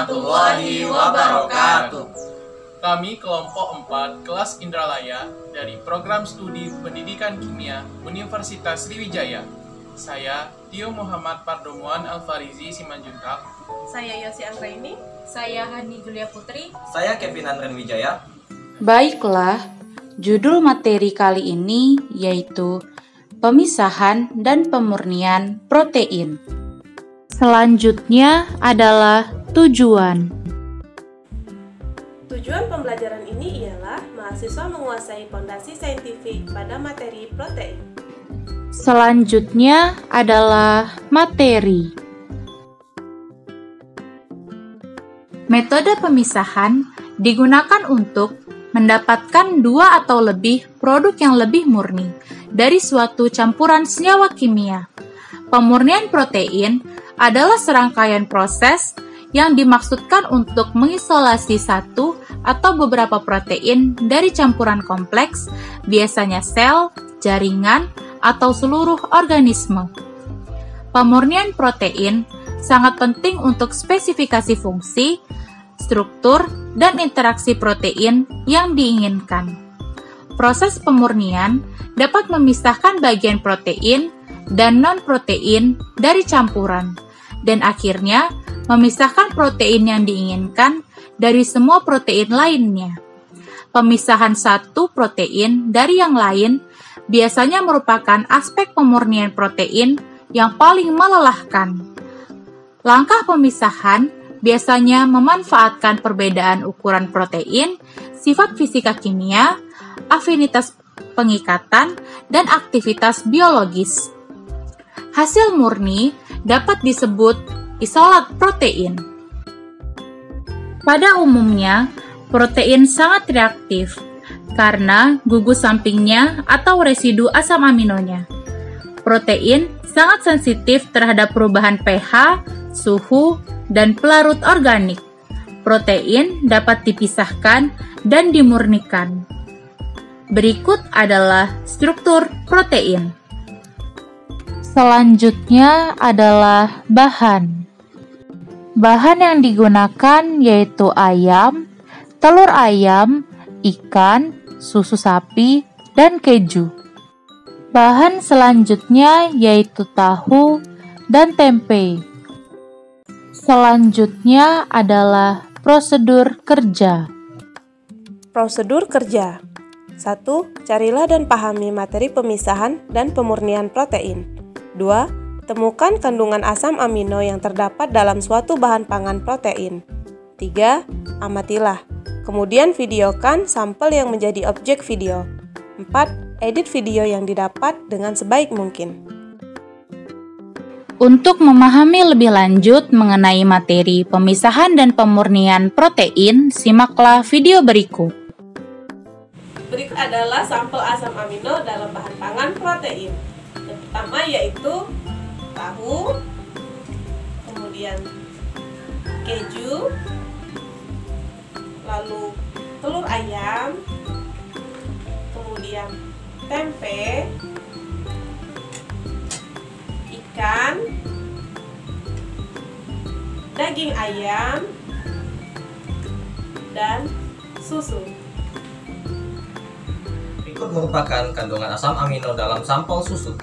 warahmatullahi wabarakatuh. Kami kelompok 4 kelas Indralaya dari program studi Pendidikan Kimia Universitas Sriwijaya. Saya Tio Muhammad Pardomuan Alfarizi Simanjuntak. Saya Yosi Anggraini. Saya Hani Julia Putri. Saya Kevin Andren Wijaya. Baiklah, judul materi kali ini yaitu pemisahan dan pemurnian protein. Selanjutnya adalah tujuan. Tujuan pembelajaran ini ialah mahasiswa menguasai fondasi saintifik pada materi protein. Selanjutnya adalah materi. Metode pemisahan digunakan untuk mendapatkan dua atau lebih produk yang lebih murni dari suatu campuran senyawa kimia. Pemurnian protein adalah serangkaian proses yang dimaksudkan untuk mengisolasi satu atau beberapa protein dari campuran kompleks, biasanya sel, jaringan, atau seluruh organisme. Pemurnian protein sangat penting untuk spesifikasi fungsi, struktur, dan interaksi protein yang diinginkan. Proses pemurnian dapat memisahkan bagian protein dan non-protein dari campuran, dan akhirnya memisahkan protein yang diinginkan dari semua protein lainnya. Pemisahan satu protein dari yang lain biasanya merupakan aspek pemurnian protein yang paling melelahkan. Langkah pemisahan biasanya memanfaatkan perbedaan ukuran protein, sifat fisika kimia, afinitas pengikatan, dan aktivitas biologis. Hasil murni dapat disebut isolat protein. Pada umumnya, protein sangat reaktif karena gugus sampingnya atau residu asam aminonya. Protein sangat sensitif terhadap perubahan pH, suhu, dan pelarut organik. Protein dapat dipisahkan dan dimurnikan. Berikut adalah struktur protein. Selanjutnya adalah bahan. Bahan yang digunakan yaitu ayam, telur ayam, ikan, susu sapi, dan keju. Bahan selanjutnya yaitu tahu dan tempe. Selanjutnya adalah prosedur kerja. Prosedur kerja. 1. Carilah dan pahami materi pemisahan dan pemurnian protein. 2. Temukan kandungan asam amino yang terdapat dalam suatu bahan pangan protein. 3. Amatilah. Kemudian videokan sampel yang menjadi objek video. 4. Edit video yang didapat dengan sebaik mungkin. Untuk memahami lebih lanjut mengenai materi pemisahan dan pemurnian protein, simaklah video berikut. Berikut adalah sampel asam amino dalam bahan pangan protein. Yang pertama yaitu tahu, kemudian keju, lalu telur ayam, kemudian tempe, ikan, daging ayam, dan susu. Berikut merupakan kandungan asam amino dalam sampel susu.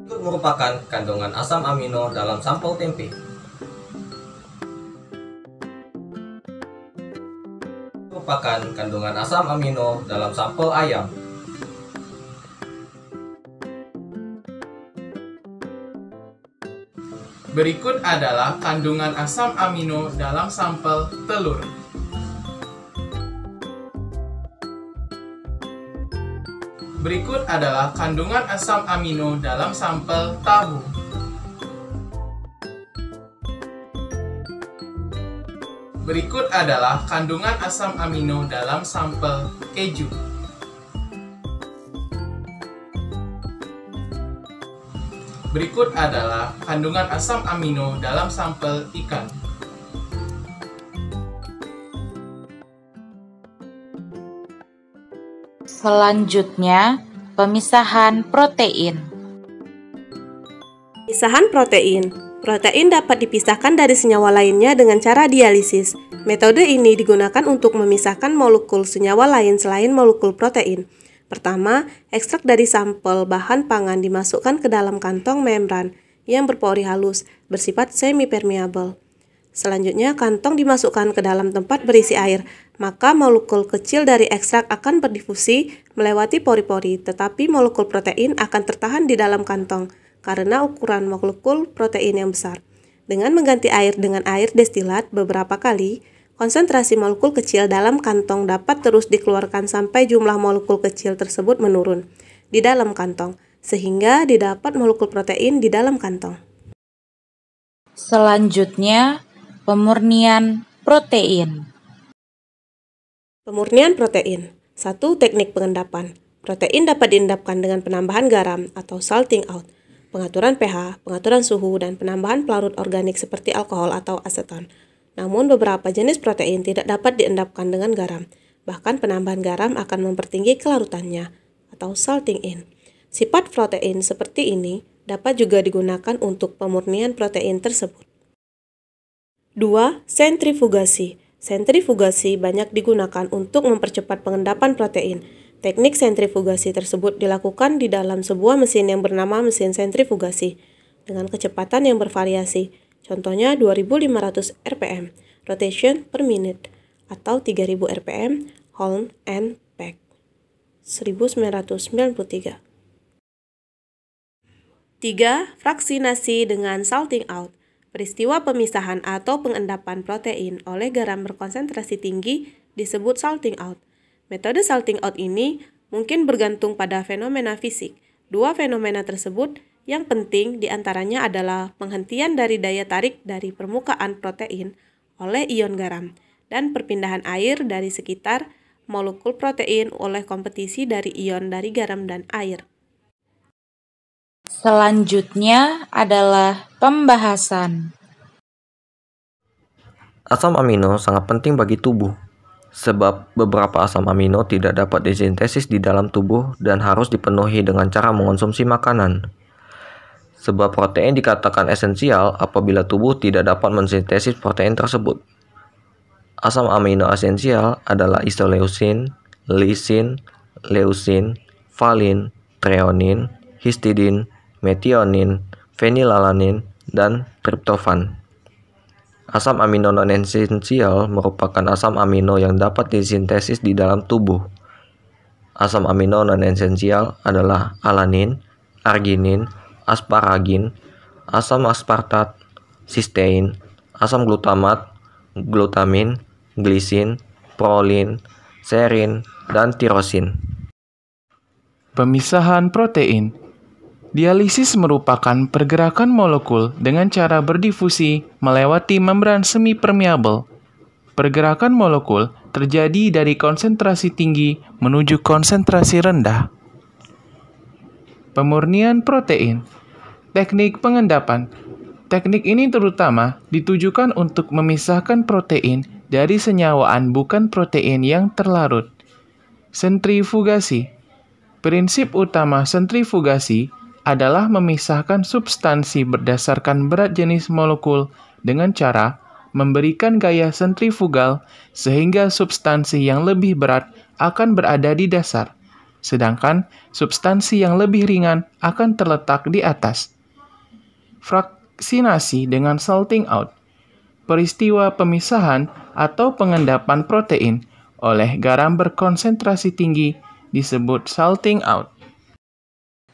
Berikut merupakan kandungan asam amino dalam sampel tempe. Merupakan kandungan asam amino dalam sampel ayam. Berikut adalah kandungan asam amino dalam sampel telur. Berikut adalah kandungan asam amino dalam sampel tahu. Berikut adalah kandungan asam amino dalam sampel keju. Berikut adalah kandungan asam amino dalam sampel ikan. Selanjutnya, pemisahan protein. Pemisahan protein. Protein dapat dipisahkan dari senyawa lainnya dengan cara dialisis. Metode ini digunakan untuk memisahkan molekul senyawa lain selain molekul protein. Pertama, ekstrak dari sampel bahan pangan dimasukkan ke dalam kantong membran yang berpori halus, bersifat semi-permeable. Selanjutnya, kantong dimasukkan ke dalam tempat berisi air, maka molekul kecil dari ekstrak akan berdifusi melewati pori-pori, tetapi molekul protein akan tertahan di dalam kantong karena ukuran molekul protein yang besar. Dengan mengganti air dengan air destilat beberapa kali, konsentrasi molekul kecil dalam kantong dapat terus dikeluarkan sampai jumlah molekul kecil tersebut menurun di dalam kantong, sehingga didapat molekul protein di dalam kantong. Selanjutnya, pemurnian protein. Pemurnian protein. 1. Teknik pengendapan. Protein dapat diendapkan dengan penambahan garam atau salting out, pengaturan pH, pengaturan suhu, dan penambahan pelarut organik seperti alkohol atau aseton. Namun beberapa jenis protein tidak dapat diendapkan dengan garam. Bahkan penambahan garam akan mempertinggi kelarutannya atau salting in. Sifat protein seperti ini dapat juga digunakan untuk pemurnian protein tersebut. 2. Sentrifugasi. Sentrifugasi banyak digunakan untuk mempercepat pengendapan protein. Teknik sentrifugasi tersebut dilakukan di dalam sebuah mesin yang bernama mesin sentrifugasi dengan kecepatan yang bervariasi. Contohnya 2500 rpm, rotation per minute, atau 3000 rpm, Holm and Peck, 1993. 3. Fraksinasi dengan salting out. Peristiwa pemisahan atau pengendapan protein oleh garam berkonsentrasi tinggi disebut salting out. Metode salting out ini mungkin bergantung pada fenomena fisik. Dua fenomena tersebut yang penting diantaranya adalah penghentian dari daya tarik dari permukaan protein oleh ion garam dan perpindahan air dari sekitar molekul protein oleh kompetisi dari ion dari garam dan air. Selanjutnya adalah pembahasan. Asam amino sangat penting bagi tubuh, sebab beberapa asam amino tidak dapat disintesis di dalam tubuh dan harus dipenuhi dengan cara mengonsumsi makanan. Sebab protein dikatakan esensial apabila tubuh tidak dapat mensintesis protein tersebut. Asam amino esensial adalah isoleucin, lisin, leucin, valin, treonin, histidin, metionin, fenilalanin, dan triptofan. Asam amino non-esensial merupakan asam amino yang dapat disintesis di dalam tubuh. Asam amino non-esensial adalah alanin, arginin, asparagin, asam aspartat, sistein, asam glutamat, glutamin, glisin, prolin, serin, dan tirosin. Pemisahan protein. Dialisis merupakan pergerakan molekul dengan cara berdifusi melewati membran semi-permeable. Pergerakan molekul terjadi dari konsentrasi tinggi menuju konsentrasi rendah. Pemurnian protein. Teknik pengendapan. Teknik ini terutama ditujukan untuk memisahkan protein dari senyawaan bukan protein yang terlarut. Sentrifugasi. Prinsip utama sentrifugasi adalah memisahkan substansi berdasarkan berat jenis molekul dengan cara memberikan gaya sentrifugal sehingga substansi yang lebih berat akan berada di dasar, sedangkan substansi yang lebih ringan akan terletak di atas. Fraksinasi dengan salting out. Peristiwa pemisahan atau pengendapan protein oleh garam berkonsentrasi tinggi disebut salting out.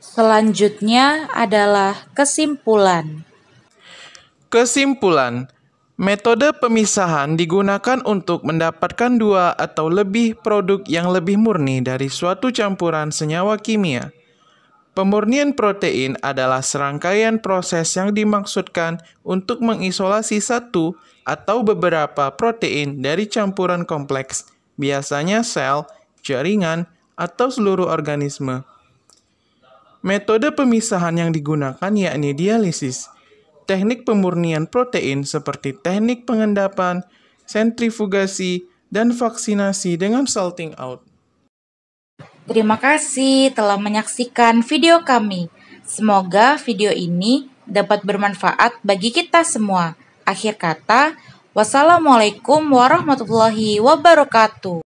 Selanjutnya adalah kesimpulan. Kesimpulan, metode pemisahan digunakan untuk mendapatkan dua atau lebih produk yang lebih murni dari suatu campuran senyawa kimia. Pemurnian protein adalah serangkaian proses yang dimaksudkan untuk mengisolasi satu atau beberapa protein dari campuran kompleks, biasanya sel, jaringan, atau seluruh organisme. Metode pemisahan yang digunakan yakni dialisis. Teknik pemurnian protein seperti teknik pengendapan, sentrifugasi, dan vaksinasi dengan salting out. Terima kasih telah menyaksikan video kami. Semoga video ini dapat bermanfaat bagi kita semua. Akhir kata, wassalamualaikum warahmatullahi wabarakatuh.